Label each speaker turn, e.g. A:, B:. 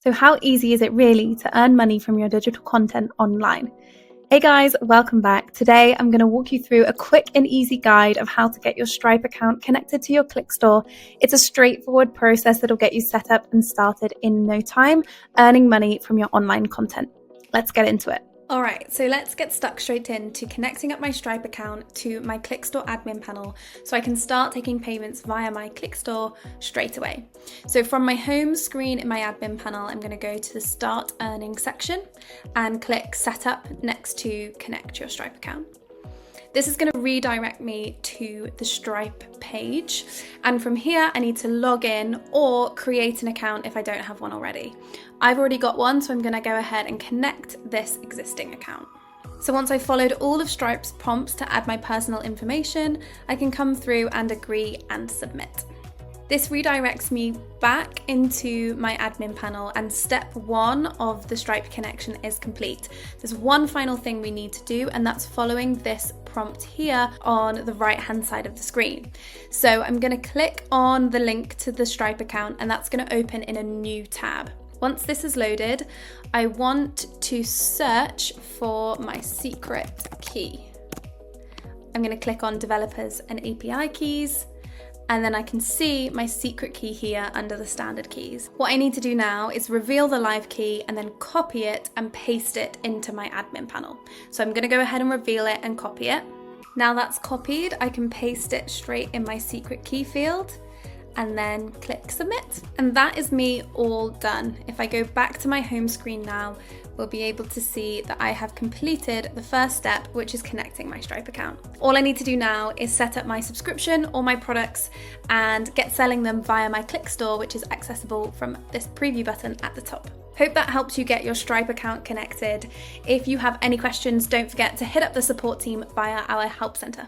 A: So how easy is it really to earn money from your digital content online? Hey guys, welcome back. Today I'm going to walk you through a quick and easy guide of how to get your Stripe account connected to your KLIQ store. It's a straightforward process that'll get you set up and started in no time, earning money from your online content. Let's get into it. Alright, so let's get stuck straight into connecting up my Stripe account to my KLIQ store admin panel so I can start taking payments via my KLIQ store straight away. So from my home screen in my admin panel, I'm going to go to the Start Earning section and click Setup next to Connect Your Stripe account. This is going to redirect me to the Stripe page, and from here I need to log in or create an account if I don't have one already. I've already got one, so I'm going to go ahead and connect this existing account. So once I've followed all of Stripe's prompts to add my personal information, I can come through and agree and submit. This redirects me back into my admin panel, and step one of the Stripe connection is complete. There's one final thing we need to do, and that's following this prompt here on the right hand side of the screen. So I'm going to click on the link to the Stripe account, and that's going to open in a new tab. Once this is loaded, I want to search for my secret key. I'm going to click on Developers and API Keys, and then I can see my secret key here under the standard keys. What I need to do now is reveal the live key and then copy it and paste it into my admin panel. So I'm going to go ahead and reveal it and copy it. Now that's copied, I can paste it straight in my secret key field and then click submit. And that is me all done. If I go back to my home screen now, we'll be able to see that I have completed the first step, which is connecting my Stripe account. All I need to do now is set up my subscription or my products and get selling them via my KLIQ store, which is accessible from this preview button at the top. Hope that helps you get your Stripe account connected. If you have any questions, don't forget to hit up the support team via our help center.